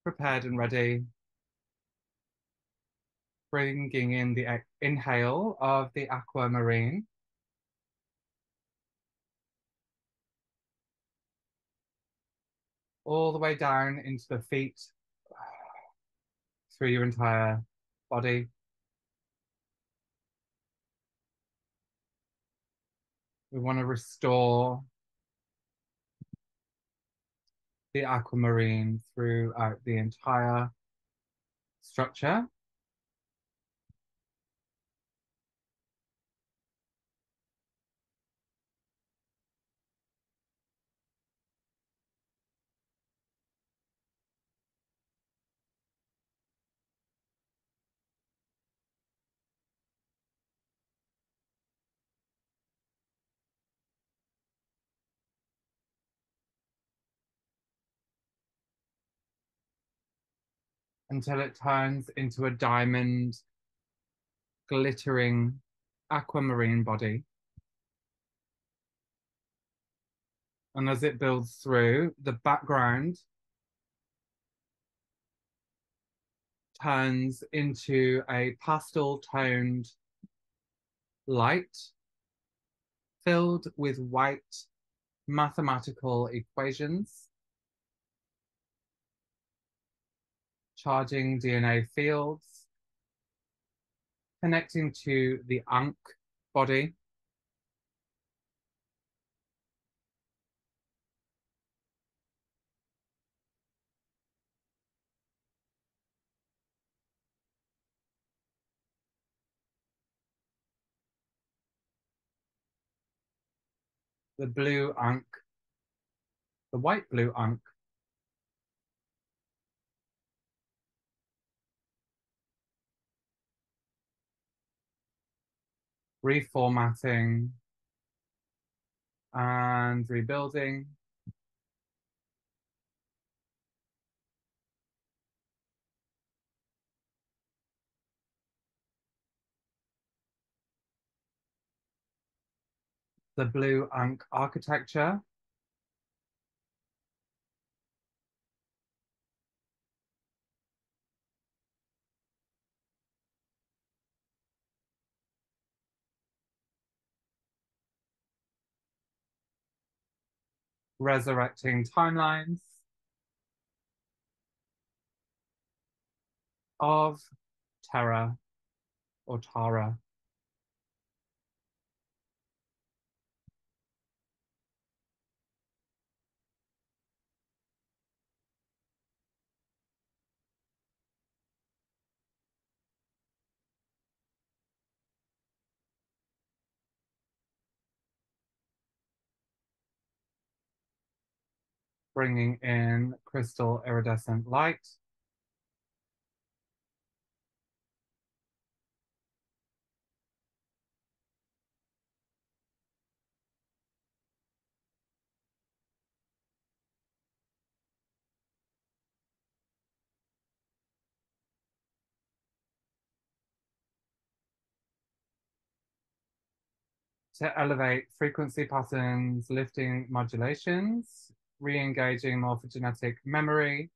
prepared and ready, bringing in the inhale of the aquamarine. All the way down into the feet, through your entire body. We want to restore the aquamarine throughout the entire structure. Until it turns into a diamond glittering aquamarine body. And as it builds through, the background turns into a pastel toned light filled with white mathematical equations, charging DNA fields, connecting to the Ankh body. The blue Ankh, the white blue Ankh, reformatting and rebuilding. The blue Ankh architecture, resurrecting timelines of Terra or Tara. Bringing in crystal iridescent light. To elevate frequency patterns, lifting modulations, re-engaging morphogenetic memory,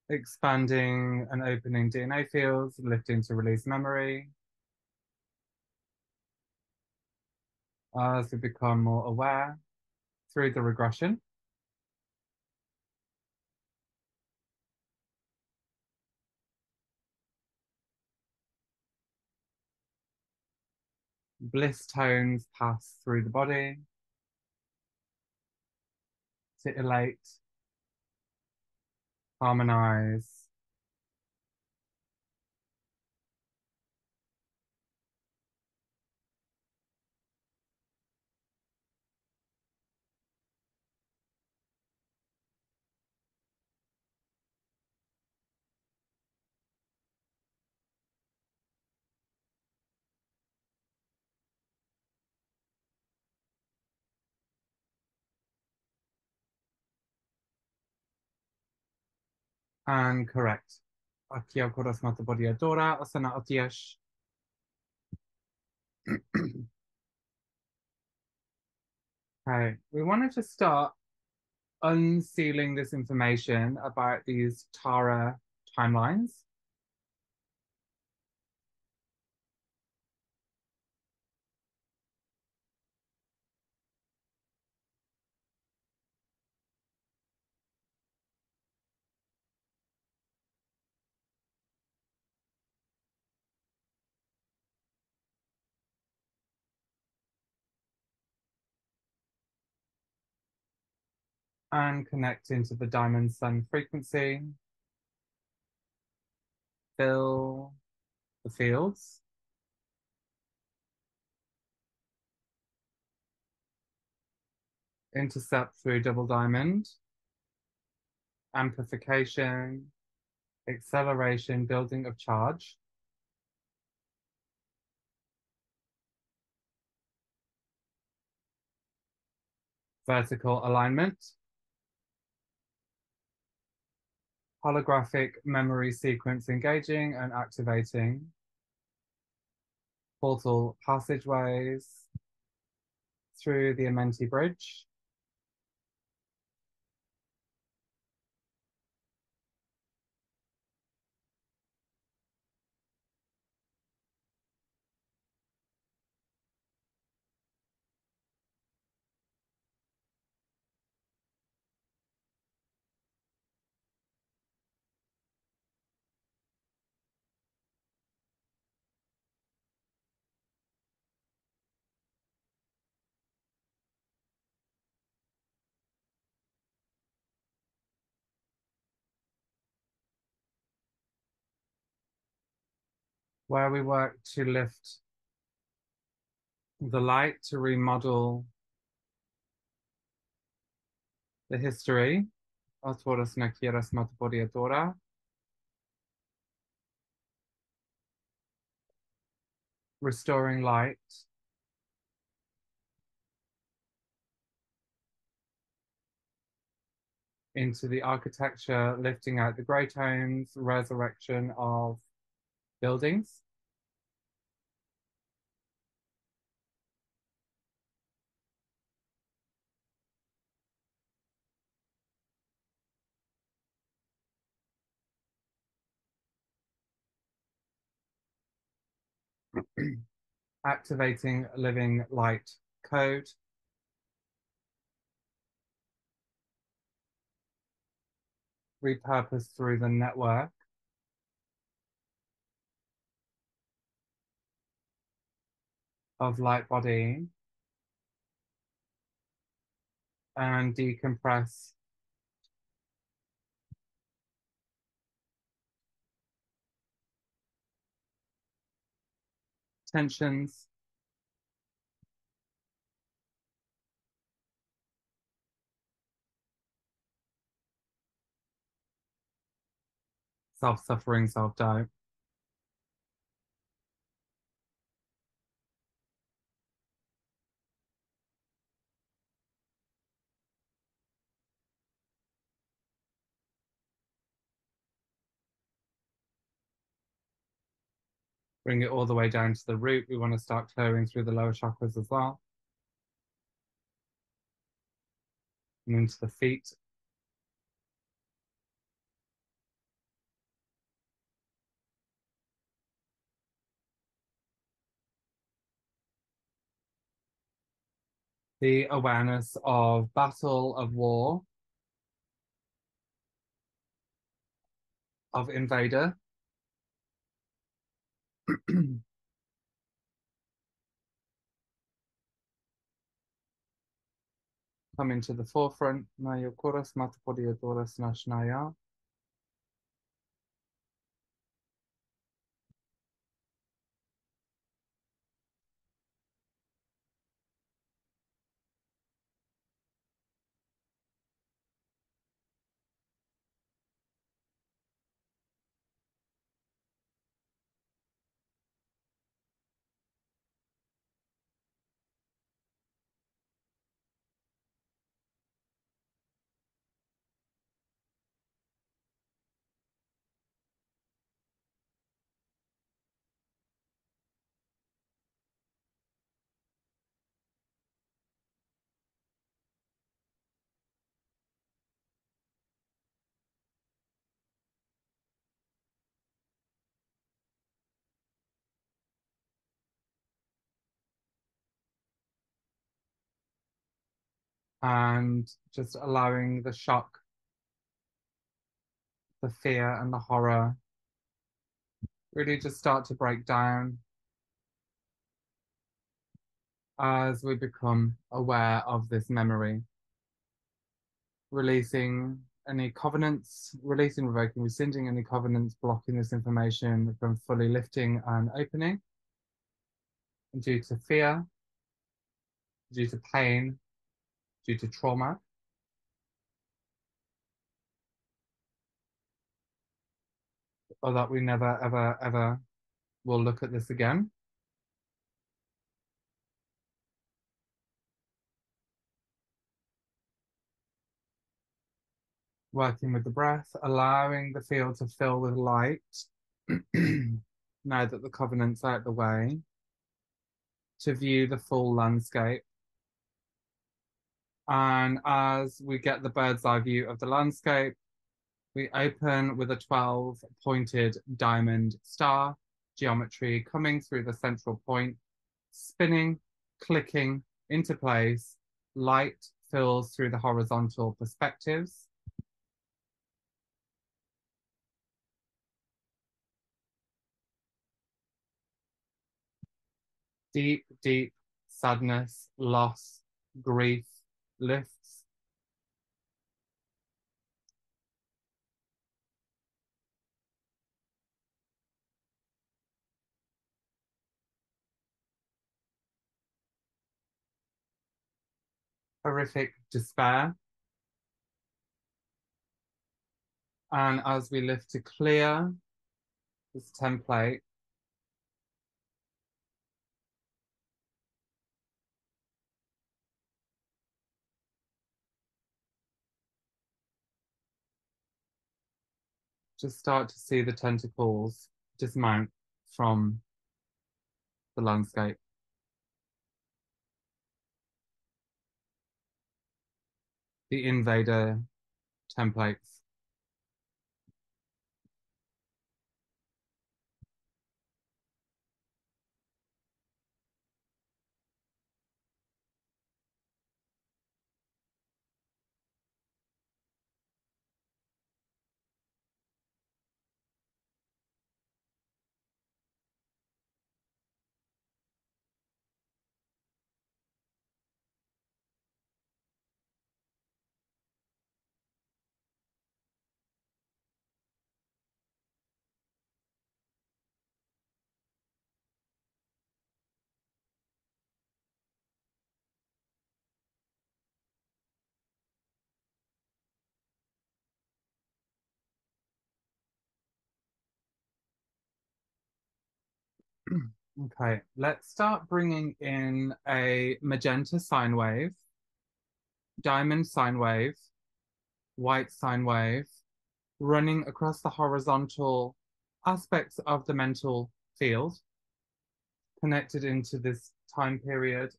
expanding and opening DNA fields, lifting to release memory. As we become more aware through the regression. Bliss tones pass through the body to elate, harmonize, and correct. Aqui agora se mata body adora, asana atiash. Okay, we wanted to start unsealing this information about these Tara timelines. And connect into the diamond sun frequency, fill the fields, intercept through double diamond, amplification, acceleration, building of charge, vertical alignment, holographic memory sequence engaging and activating, portal passageways through the Amenti Bridge, where we work to lift the light to remodel the history. Autoras na quieras matapodiadora. Restoring light into the architecture, lifting out the grey tones, resurrection of buildings. Activating living light code, repurposed through the network of light body, and decompress tensions, self-suffering, self-doubt. Bring it all the way down to the root. We want to start clearing through the lower chakras as well. And into the feet. The awareness of battle, of war, of invader. Come into the forefront. Naya Kuras Matapodiadoras Nashnaya. and just allowing the shock, the fear, and the horror really just start to break down as we become aware of this memory, releasing any covenants, releasing, revoking, rescinding any covenants blocking this information from fully lifting and opening due to fear, due to pain, due to trauma. Or that we never, ever, ever will look at this again. Working with the breath, allowing the field to fill with light. Now that the covenant's out the way, to view the full landscape. And as we get the bird's eye view of the landscape, we open with a 12 pointed diamond star geometry coming through the central point, spinning, clicking into place. Light fills through the horizontal perspectives. Deep, deep sadness, loss, grief lifts. Horrific despair. And as we lift to clear this template, just start to see the tentacles dismount from the landscape. The invader templates. Okay, let's start bringing in a magenta sine wave, diamond sine wave, white sine wave, running across the horizontal aspects of the mental field, connected into this time period.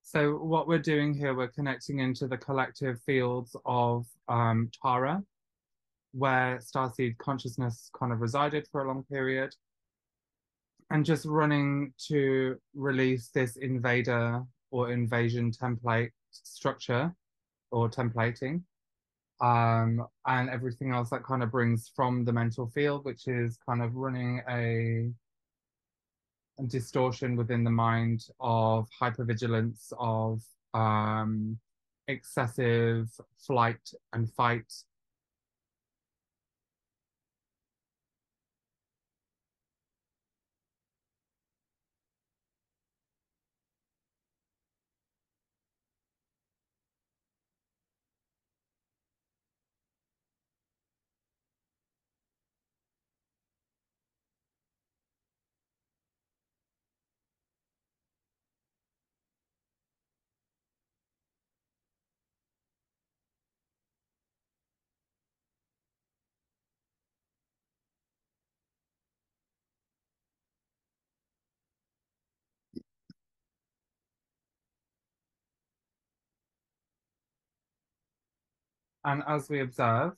So what we're doing here, we're connecting into the collective fields of Tara, where starseed consciousness kind of resided for a long period, and just running to release this invader or invasion template structure or templating, and everything else that kind of brings from the mental field, which is kind of running a distortion within the mind of hypervigilance, of excessive flight and fight. And as we observe,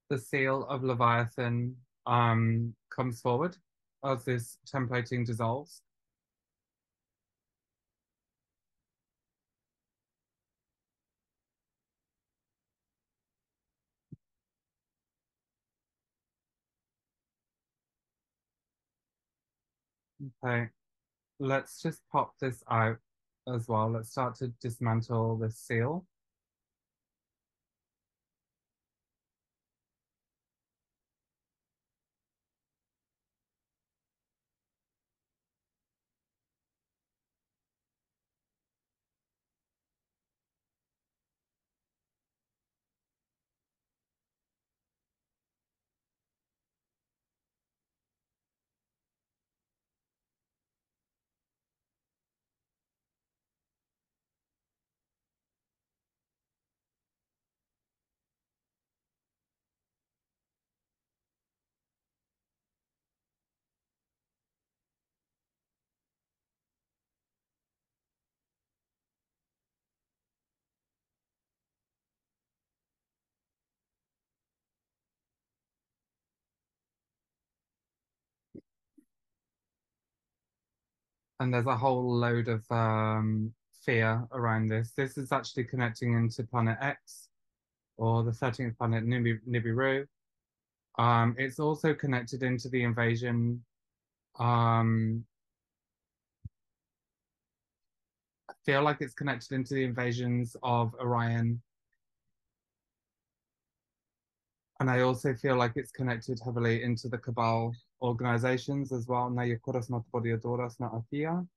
the seal of Leviathan comes forward as this templating dissolves. Okay, let's just pop this out as well. Let's start to dismantle the seal. And there's a whole load of fear around this. This is actually connecting into Planet X or the 13th planet Nibiru. It's also connected into the invasion. I feel like it's connected into the invasions of Orion. And I also feel like it's connected heavily into the Cabal organizations as well. Na Yakuras not Bodiadoras na Athia.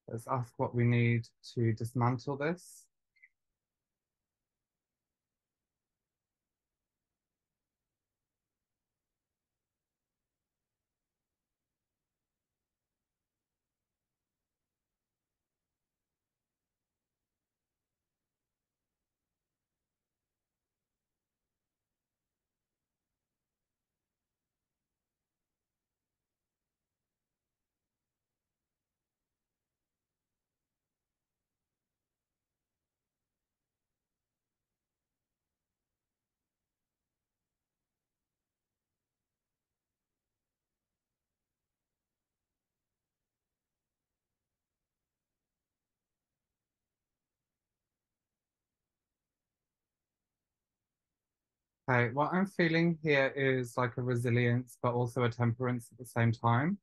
Let's ask what we need to dismantle this. Okay, what I'm feeling here is like a resilience, but also a temperance at the same time.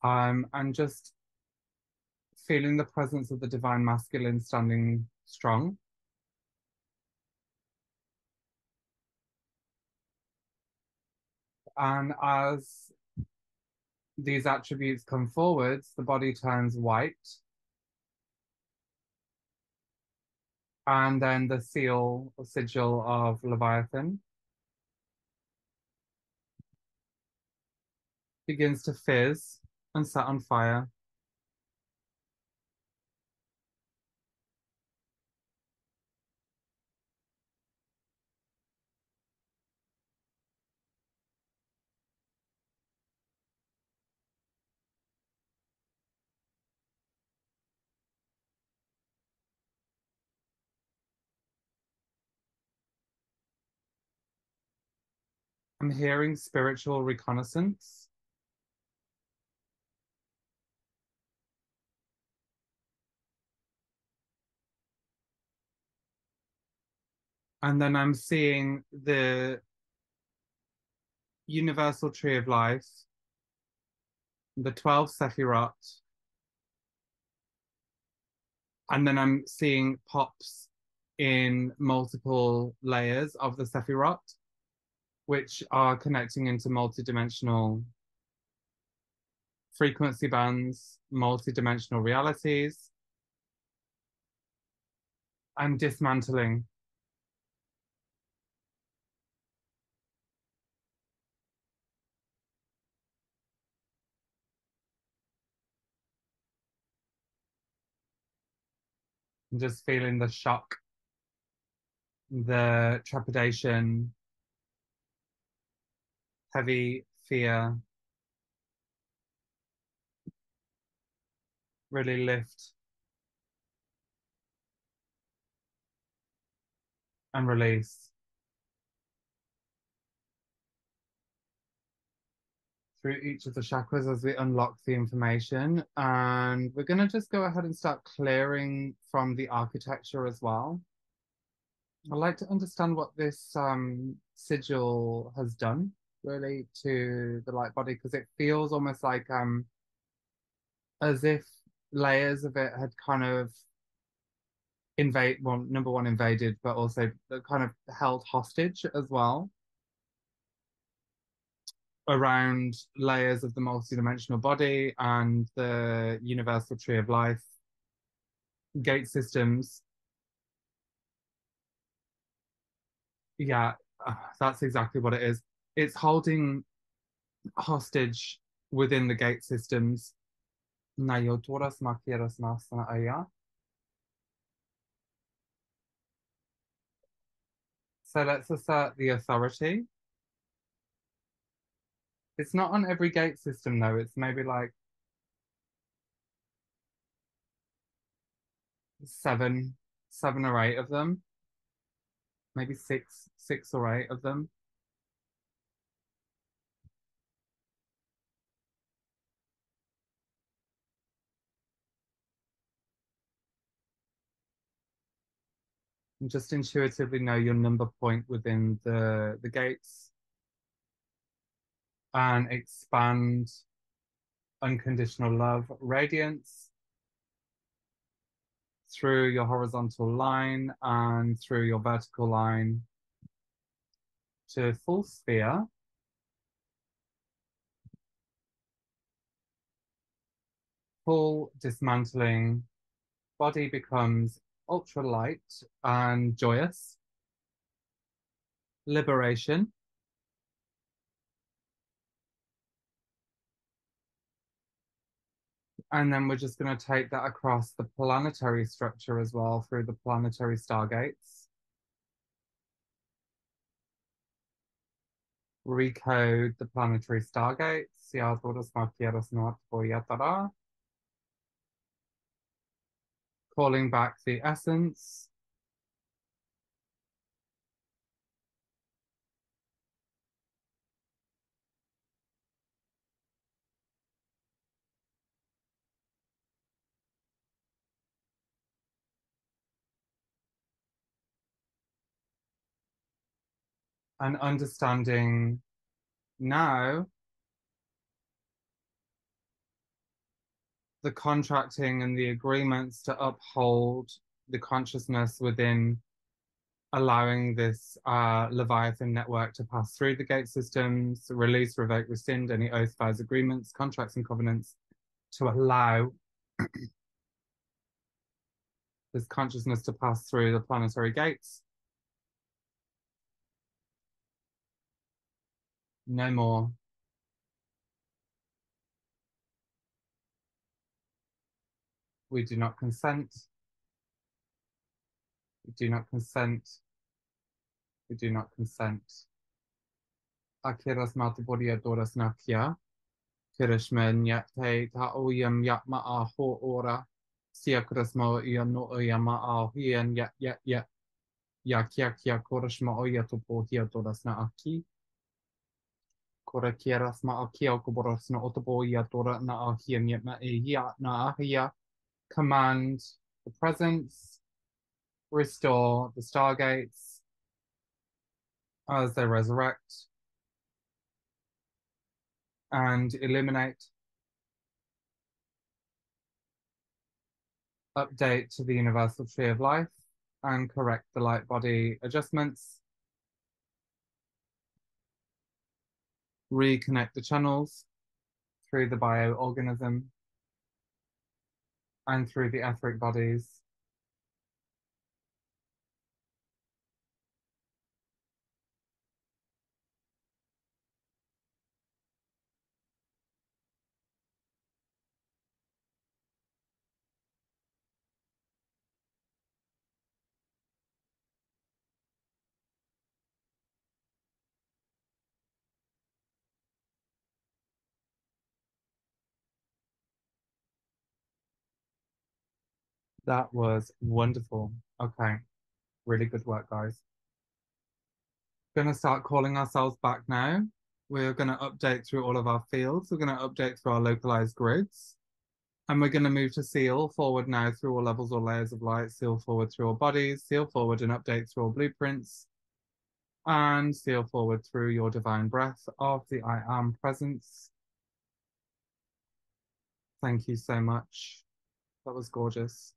And just feeling the presence of the divine masculine standing strong. And as these attributes come forwards, the body turns white. And then the seal or sigil of Leviathan begins to fizz and set on fire. I'm hearing spiritual reconnaissance. And then I'm seeing the universal tree of life, the 12 Sephirot, and then I'm seeing pops in multiple layers of the Sephirot, which are connecting into multidimensional frequency bands, multidimensional realities. I'm dismantling. I'm just feeling the shock, the trepidation, heavy fear, really lift and release through each of the chakras as we unlock the information. And we're going to just go ahead and start clearing from the architecture as well. I'd like to understand what this sigil has done really to the light body, because it feels almost like as if layers of it had kind of well, number one, invaded, but also kind of held hostage as well around layers of the multidimensional body and the universal tree of life gate systems. Yeah, that's exactly what it is. It's holding hostage within the gate systems. So let's assert the authority. It's not on every gate system though. It's maybe like seven, 7 or 8 of them. Maybe six or 8 of them. And just intuitively know your number point within the gates and expand unconditional love radiance through your horizontal line and through your vertical line to full sphere. Full dismantling, body becomes ultra light and joyous. Liberation. And then we're just going to take that across the planetary structure as well through the planetary stargates. Recode the planetary stargates. Calling back the essence. And understanding now the contracting and the agreements to uphold the consciousness within allowing this Leviathan network to pass through the gate systems, release, revoke, rescind any oath, vows, agreements, contracts, and covenants to allow this consciousness to pass through the planetary gates. No more. We do not consent. We do not consent. We do not consent. Akiras mataboria doras nakia. Kirishman yat te ta oyam yat ma'a ho ora. Siakras mo ia no oya ma'a hian yat. Ya kia kia korashma oya topo hia doras na aki. Kora kieras ma aki o koboras na otopo ia dora na ahia yat ma e hia na ahia. Command the presence, restore the stargates as they resurrect, and eliminate, update to the universal tree of life, and correct the light body adjustments, reconnect the channels through the bioorganism and through the etheric bodies. That was wonderful. Okay, really good work, guys. Going to start calling ourselves back now. We're going to update through all of our fields. We're going to update through our localized grids. And we're going to move to seal forward now through all levels or layers of light, seal forward through all bodies, seal forward and update through all blueprints, and seal forward through your divine breath of the I am presence. Thank you so much. That was gorgeous.